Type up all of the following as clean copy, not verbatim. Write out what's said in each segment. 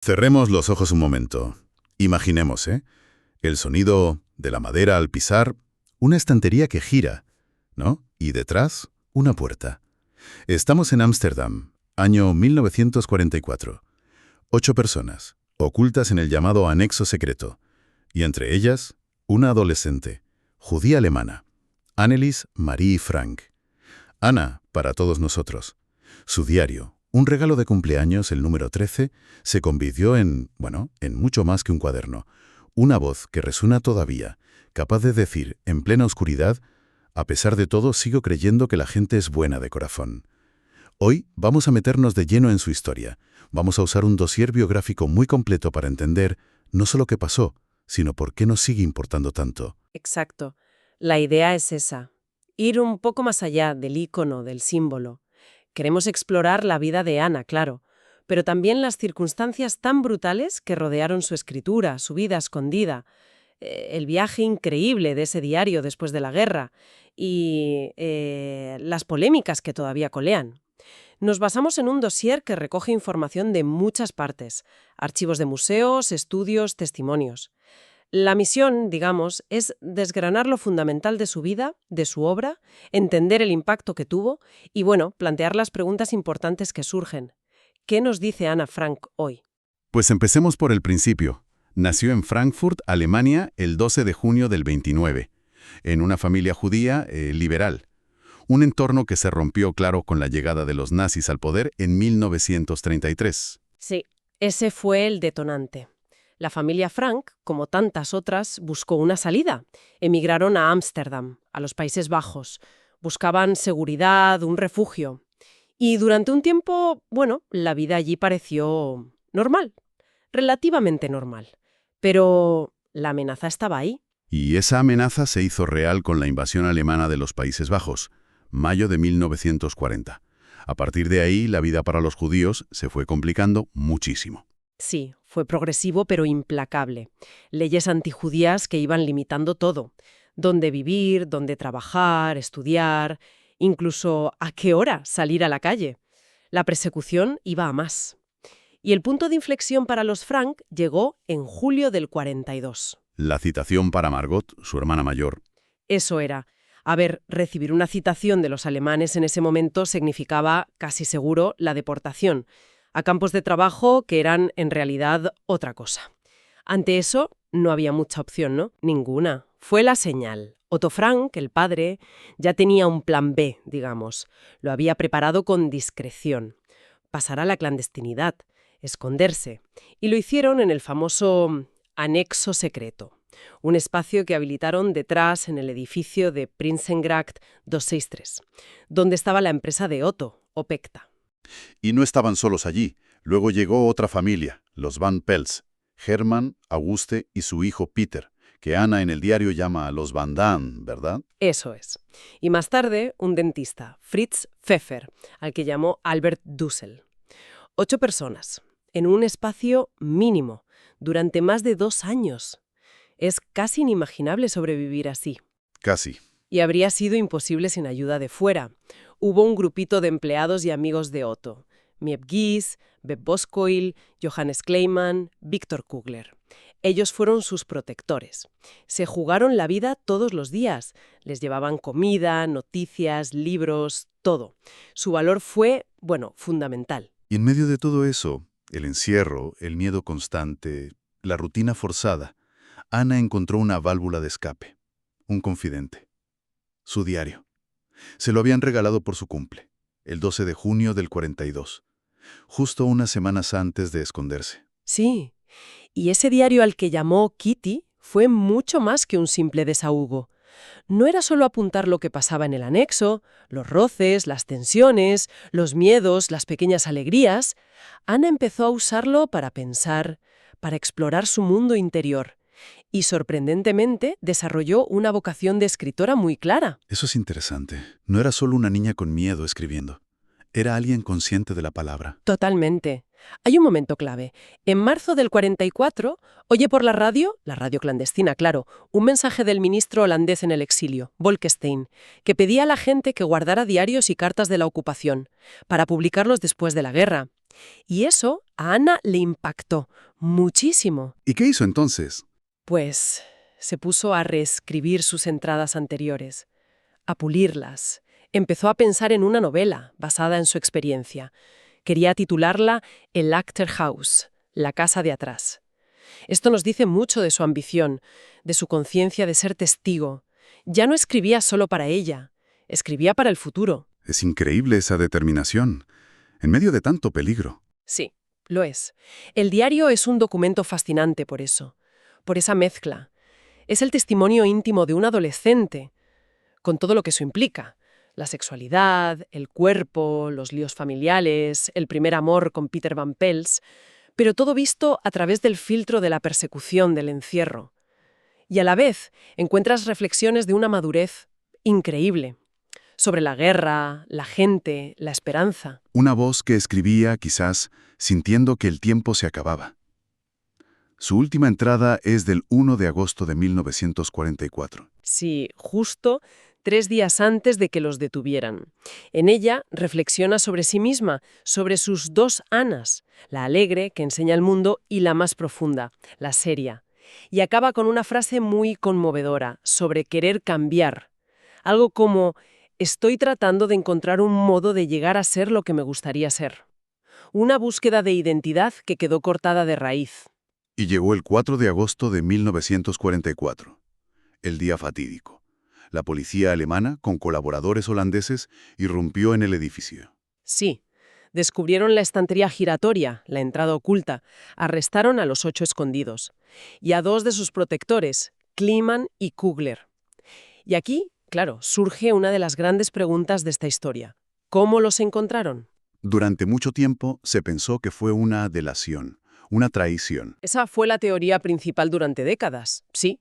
Cerremos los ojos un momento. Imaginemos, el sonido de la madera al pisar, una estantería que gira, ¿no? Y detrás, una puerta. Estamos en Ámsterdam, año 1944. 8 personas, ocultas en el llamado anexo secreto. Y entre ellas, una adolescente, judía alemana, Annelies Marie Frank. Ana, para todos nosotros. Su diario, un regalo de cumpleaños, el número 13, se convirtió en mucho más que un cuaderno. Una voz que resuena todavía, capaz de decir, en plena oscuridad, a pesar de todo, sigo creyendo que la gente es buena de corazón. Hoy vamos a meternos de lleno en su historia. Vamos a usar un dossier biográfico muy completo para entender no solo qué pasó, sino por qué nos sigue importando tanto. Exacto. La idea es esa. Ir un poco más allá del icono, del símbolo. Queremos explorar la vida de Ana, claro, pero también las circunstancias tan brutales que rodearon su escritura, su vida escondida, el viaje increíble de ese diario después de la guerra y las polémicas que todavía colean. Nos basamos en un dossier que recoge información de muchas partes, archivos de museos, estudios, testimonios. La misión, digamos, es desgranar lo fundamental de su vida, de su obra, entender el impacto que tuvo y, plantear las preguntas importantes que surgen. ¿Qué nos dice Ana Frank hoy? Pues empecemos por el principio. Nació en Frankfurt, Alemania, el 12 de junio del 29, en una familia judía liberal. Un entorno que se rompió, claro, con la llegada de los nazis al poder en 1933. Sí, ese fue el detonante. La familia Frank, como tantas otras, buscó una salida. Emigraron a Ámsterdam, a los Países Bajos. Buscaban seguridad, un refugio. Y durante un tiempo, la vida allí pareció normal, relativamente normal. Pero la amenaza estaba ahí. Y esa amenaza se hizo real con la invasión alemana de los Países Bajos, mayo de 1940. A partir de ahí, la vida para los judíos se fue complicando muchísimo. Sí, fue progresivo pero implacable. Leyes antijudías que iban limitando todo. Dónde vivir, dónde trabajar, estudiar, incluso a qué hora salir a la calle. La persecución iba a más. Y el punto de inflexión para los Frank llegó en julio del 42. La citación para Margot, su hermana mayor. Eso era. A ver, recibir una citación de los alemanes en ese momento significaba, casi seguro, la deportación, a campos de trabajo que eran, en realidad, otra cosa. Ante eso, no había mucha opción, ¿no? Ninguna. Fue la señal. Otto Frank, el padre, ya tenía un plan B, digamos. Lo había preparado con discreción. Pasar a la clandestinidad, esconderse. Y lo hicieron en el famoso anexo secreto, un espacio que habilitaron detrás en el edificio de Prinsengracht 263, donde estaba la empresa de Otto, Opekta. Y no estaban solos allí. Luego llegó otra familia, los Van Pels, Hermann, Auguste y su hijo Peter, que Ana en el diario llama a los Van Daan, ¿verdad? Eso es. Y más tarde, un dentista, Fritz Pfeffer, al que llamó Albert Dussel. 8 personas, en un espacio mínimo, durante más de 2 años. Es casi inimaginable sobrevivir así. Casi. Y habría sido imposible sin ayuda de fuera. Hubo un grupito de empleados y amigos de Otto. Miep Gies, Beb Boskoil, Johannes Kleiman, Víctor Kugler. Ellos fueron sus protectores. Se jugaron la vida todos los días. Les llevaban comida, noticias, libros, todo. Su valor fue, fundamental. Y en medio de todo eso, el encierro, el miedo constante, la rutina forzada, Ana encontró una válvula de escape, un confidente, su diario. Se lo habían regalado por su cumple, el 12 de junio del 42, justo unas semanas antes de esconderse. Sí, y ese diario al que llamó Kitty fue mucho más que un simple desahogo. No era solo apuntar lo que pasaba en el anexo, los roces, las tensiones, los miedos, las pequeñas alegrías. Ana empezó a usarlo para pensar, para explorar su mundo interior. Y, sorprendentemente, desarrolló una vocación de escritora muy clara. Eso es interesante. No era solo una niña con miedo escribiendo. Era alguien consciente de la palabra. Totalmente. Hay un momento clave. En marzo del 44, oye por la radio clandestina, claro, un mensaje del ministro holandés en el exilio, Bolkestein, que pedía a la gente que guardara diarios y cartas de la ocupación, para publicarlos después de la guerra. Y eso a Ana le impactó muchísimo. ¿Y qué hizo entonces? Pues se puso a reescribir sus entradas anteriores, a pulirlas. Empezó a pensar en una novela basada en su experiencia. Quería titularla El Actor House, la casa de atrás. Esto nos dice mucho de su ambición, de su conciencia de ser testigo. Ya no escribía solo para ella, escribía para el futuro. Es increíble esa determinación, en medio de tanto peligro. Sí, lo es. El diario es un documento fascinante por eso, por esa mezcla. Es el testimonio íntimo de un adolescente, con todo lo que eso implica. La sexualidad, el cuerpo, los líos familiares, el primer amor con Peter Van Pels, pero todo visto a través del filtro de la persecución, del encierro. Y a la vez encuentras reflexiones de una madurez increíble, sobre la guerra, la gente, la esperanza. Una voz que escribía, quizás, sintiendo que el tiempo se acababa. Su última entrada es del 1 de agosto de 1944. Sí, justo 3 días antes de que los detuvieran. En ella reflexiona sobre sí misma, sobre sus dos Anas, la alegre, que enseña al mundo, y la más profunda, la seria. Y acaba con una frase muy conmovedora sobre querer cambiar. Algo como, estoy tratando de encontrar un modo de llegar a ser lo que me gustaría ser. Una búsqueda de identidad que quedó cortada de raíz. Y llegó el 4 de agosto de 1944, el día fatídico. La policía alemana, con colaboradores holandeses, irrumpió en el edificio. Sí, descubrieron la estantería giratoria, la entrada oculta, arrestaron a los 8 escondidos y a 2 de sus protectores, Kliman y Kugler. Y aquí, claro, surge una de las grandes preguntas de esta historia. ¿Cómo los encontraron? Durante mucho tiempo se pensó que fue una delación, una traición. Esa fue la teoría principal durante décadas, sí,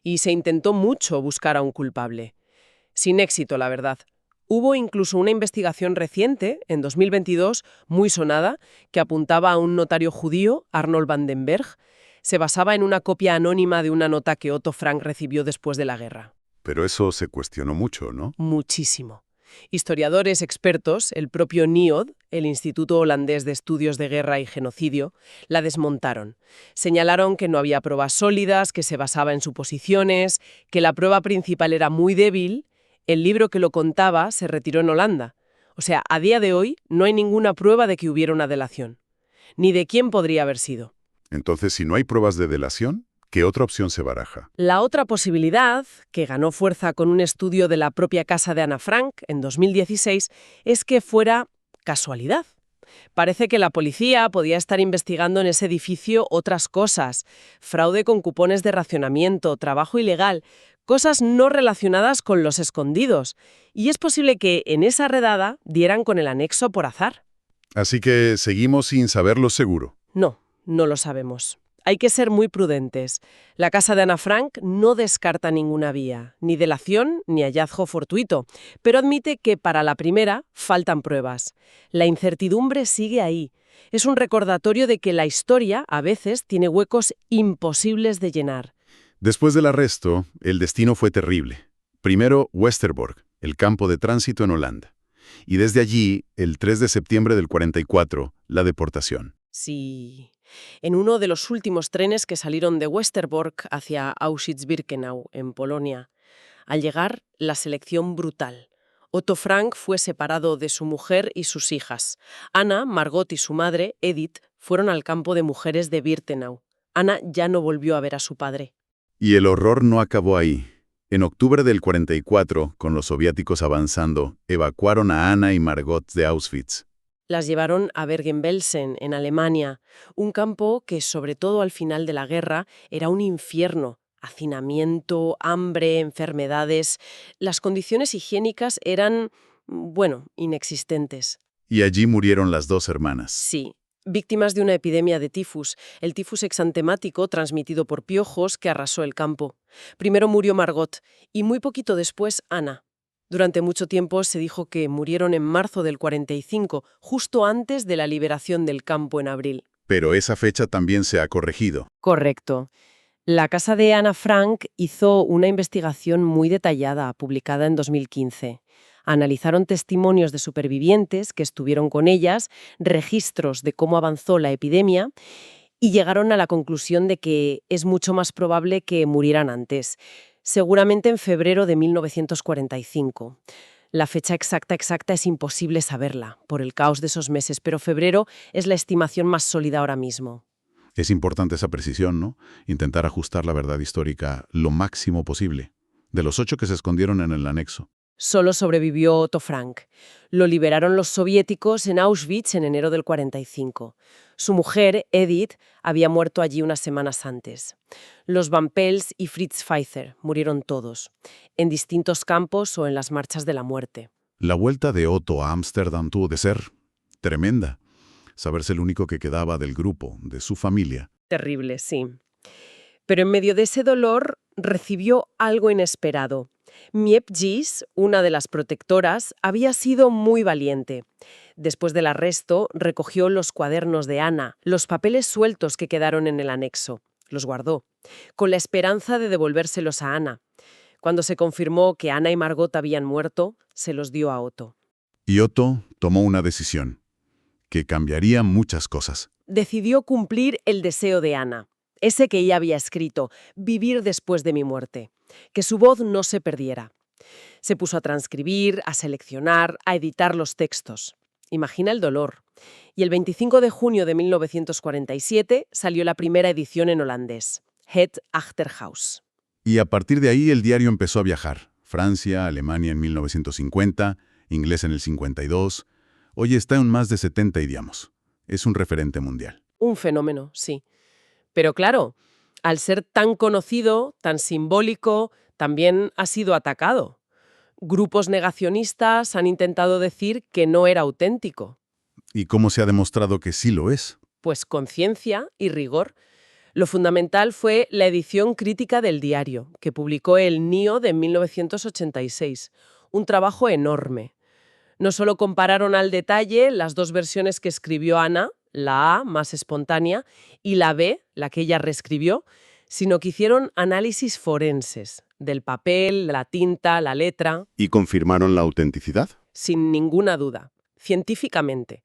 y se intentó mucho buscar a un culpable. Sin éxito, la verdad. Hubo incluso una investigación reciente, en 2022, muy sonada, que apuntaba a un notario judío, Arnold Vandenberg. Se basaba en una copia anónima de una nota que Otto Frank recibió después de la guerra. Pero eso se cuestionó mucho, ¿no? Muchísimo. Historiadores expertos, el propio NIOD, el Instituto Holandés de Estudios de Guerra y Genocidio, la desmontaron. Señalaron que no había pruebas sólidas, que se basaba en suposiciones, que la prueba principal era muy débil. El libro que lo contaba se retiró en Holanda. O sea, a día de hoy no hay ninguna prueba de que hubiera una delación, ni de quién podría haber sido. Entonces, si no hay pruebas de delación, ¿qué otra opción se baraja? La otra posibilidad, que ganó fuerza con un estudio de la propia casa de Ana Frank en 2016, es que fuera casualidad. Parece que la policía podía estar investigando en ese edificio otras cosas, fraude con cupones de racionamiento, trabajo ilegal, cosas no relacionadas con los escondidos. Y es posible que en esa redada dieran con el anexo por azar. Así que seguimos sin saberlo seguro. No, no lo sabemos. Hay que ser muy prudentes. La casa de Ana Frank no descarta ninguna vía, ni delación ni hallazgo fortuito, pero admite que para la primera faltan pruebas. La incertidumbre sigue ahí. Es un recordatorio de que la historia a veces tiene huecos imposibles de llenar. Después del arresto, el destino fue terrible. Primero, Westerbork, el campo de tránsito en Holanda. Y desde allí, el 3 de septiembre del 44, la deportación. Sí. En uno de los últimos trenes que salieron de Westerbork hacia Auschwitz-Birkenau, en Polonia. Al llegar, la selección brutal. Otto Frank fue separado de su mujer y sus hijas. Ana, Margot y su madre, Edith, fueron al campo de mujeres de Birkenau. Ana ya no volvió a ver a su padre. Y el horror no acabó ahí. En octubre del 44, con los soviéticos avanzando, evacuaron a Ana y Margot de Auschwitz. Las llevaron a Bergen-Belsen, en Alemania, un campo que, sobre todo al final de la guerra, era un infierno. Hacinamiento, hambre, enfermedades. Las condiciones higiénicas eran, bueno, inexistentes. Y allí murieron las dos hermanas. Sí, víctimas de una epidemia de tifus, el tifus exantemático transmitido por piojos que arrasó el campo. Primero murió Margot y muy poquito después Ana. Durante mucho tiempo se dijo que murieron en marzo del 45, justo antes de la liberación del campo en abril. Pero esa fecha también se ha corregido. Correcto. La casa de Ana Frank hizo una investigación muy detallada, publicada en 2015. Analizaron testimonios de supervivientes que estuvieron con ellas, registros de cómo avanzó la epidemia y llegaron a la conclusión de que es mucho más probable que murieran antes, seguramente en febrero de 1945. La fecha exacta es imposible saberla, por el caos de esos meses, pero febrero es la estimación más sólida ahora mismo. Es importante esa precisión, ¿no? Intentar ajustar la verdad histórica lo máximo posible. De los 8 que se escondieron en el anexo. Solo sobrevivió Otto Frank. Lo liberaron los soviéticos en Auschwitz en enero del 45. Su mujer, Edith, había muerto allí unas semanas antes. Los Van Pels y Fritz Pfeiffer murieron todos, en distintos campos o en las marchas de la muerte. La vuelta de Otto a Ámsterdam tuvo de ser tremenda. Saberse el único que quedaba del grupo, de su familia. Terrible, sí. Pero en medio de ese dolor recibió algo inesperado. Miep Gis, una de las protectoras, había sido muy valiente. Después del arresto, recogió los cuadernos de Ana, los papeles sueltos que quedaron en el anexo. Los guardó, con la esperanza de devolvérselos a Ana. Cuando se confirmó que Ana y Margot habían muerto, se los dio a Otto. Y Otto tomó una decisión que cambiaría muchas cosas. Decidió cumplir el deseo de Ana, ese que ella había escrito, vivir después de mi muerte, que su voz no se perdiera. Se puso a transcribir, a seleccionar, a editar los textos. Imagina el dolor. Y el 25 de junio de 1947 salió la primera edición en holandés, Het Achterhuis. Y a partir de ahí el diario empezó a viajar. Francia, Alemania en 1950, inglés en el 52. Hoy está en más de 70 idiomas. Es un referente mundial. Un fenómeno, sí. Pero claro, al ser tan conocido, tan simbólico, también ha sido atacado. Grupos negacionistas han intentado decir que no era auténtico. ¿Y cómo se ha demostrado que sí lo es? Pues con ciencia y rigor. Lo fundamental fue la edición crítica del diario, que publicó el NIO de 1986. Un trabajo enorme. No solo compararon al detalle las dos versiones que escribió Ana, la A, más espontánea, y la B, la que ella reescribió, sino que hicieron análisis forenses del papel, la tinta, la letra. ¿Y confirmaron la autenticidad? Sin ninguna duda, científicamente.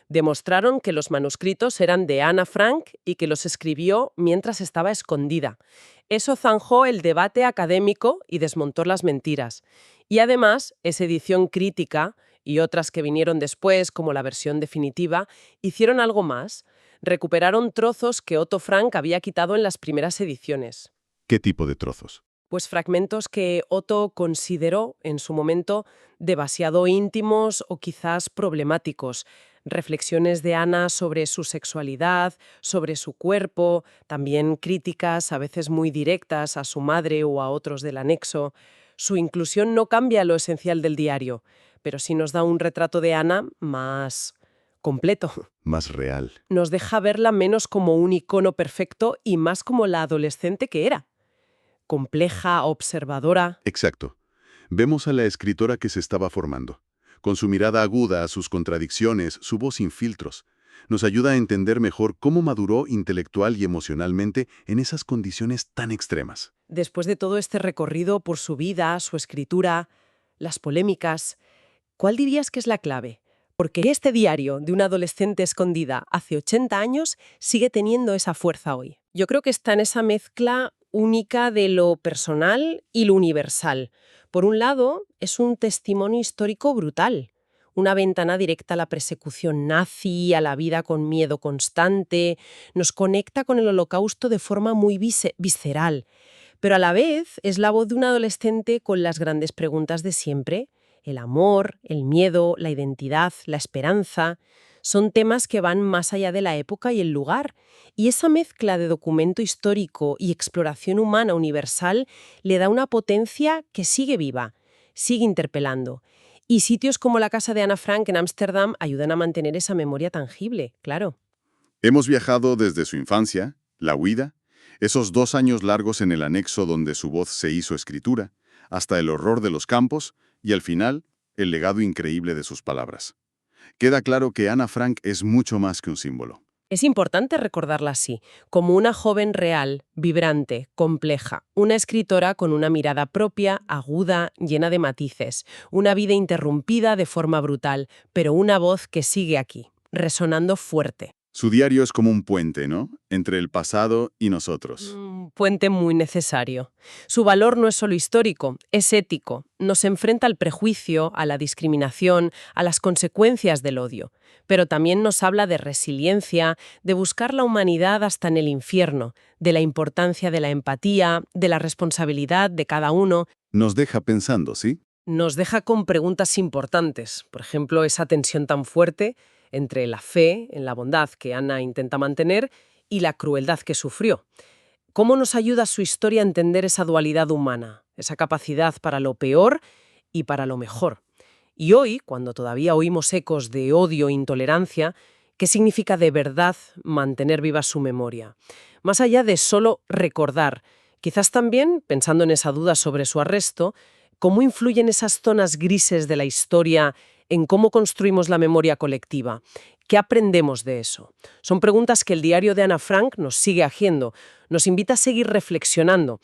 Demostraron que los manuscritos eran de Ana Frank y que los escribió mientras estaba escondida. Eso zanjó el debate académico y desmontó las mentiras. Y además, esa edición crítica y otras que vinieron después, como la versión definitiva, hicieron algo más. Recuperaron trozos que Otto Frank había quitado en las primeras ediciones. ¿Qué tipo de trozos? Pues fragmentos que Otto consideró en su momento demasiado íntimos o quizás problemáticos. Reflexiones de Ana sobre su sexualidad, sobre su cuerpo, también críticas, a veces muy directas, a su madre o a otros del anexo. Su inclusión no cambia lo esencial del diario, pero sí nos da un retrato de Ana más completo. Más real. Nos deja verla menos como un icono perfecto y más como la adolescente que era. Compleja, observadora. Exacto. Vemos a la escritora que se estaba formando. Con su mirada aguda, sus contradicciones, su voz sin filtros. Nos ayuda a entender mejor cómo maduró intelectual y emocionalmente en esas condiciones tan extremas. Después de todo este recorrido por su vida, su escritura, las polémicas, ¿cuál dirías que es la clave? Porque este diario de una adolescente escondida hace 80 años sigue teniendo esa fuerza hoy. Yo creo que está en esa mezcla única de lo personal y lo universal. Por un lado, es un testimonio histórico brutal, una ventana directa a la persecución nazi, a la vida con miedo constante, nos conecta con el Holocausto de forma muy visceral, pero a la vez es la voz de un adolescente con las grandes preguntas de siempre: el amor, el miedo, la identidad, la esperanza. Son temas que van más allá de la época y el lugar, y esa mezcla de documento histórico y exploración humana universal le da una potencia que sigue viva, sigue interpelando. Y sitios como la casa de Ana Frank en Ámsterdam ayudan a mantener esa memoria tangible, claro. Hemos viajado desde su infancia, la huida, esos 2 años largos en el anexo donde su voz se hizo escritura, hasta el horror de los campos y, al final, el legado increíble de sus palabras. Queda claro que Ana Frank es mucho más que un símbolo. Es importante recordarla así, como una joven real, vibrante, compleja, una escritora con una mirada propia, aguda, llena de matices, una vida interrumpida de forma brutal, pero una voz que sigue aquí, resonando fuerte. Su diario es como un puente, ¿no? Entre el pasado y nosotros. Un puente muy necesario. Su valor no es solo histórico, es ético. Nos enfrenta al prejuicio, a la discriminación, a las consecuencias del odio. Pero también nos habla de resiliencia, de buscar la humanidad hasta en el infierno, de la importancia de la empatía, de la responsabilidad de cada uno. Nos deja pensando, ¿sí? Nos deja con preguntas importantes. Por ejemplo, esa tensión tan fuerte entre la fe en la bondad que Ana intenta mantener y la crueldad que sufrió. ¿Cómo nos ayuda su historia a entender esa dualidad humana, esa capacidad para lo peor y para lo mejor? Y hoy, cuando todavía oímos ecos de odio e intolerancia, ¿qué significa de verdad mantener viva su memoria? Más allá de solo recordar, quizás también, pensando en esa duda sobre su arresto, ¿cómo influyen esas zonas grises de la historia en cómo construimos la memoria colectiva? ¿Qué aprendemos de eso? Son preguntas que el diario de Ana Frank nos sigue haciendo, nos invita a seguir reflexionando.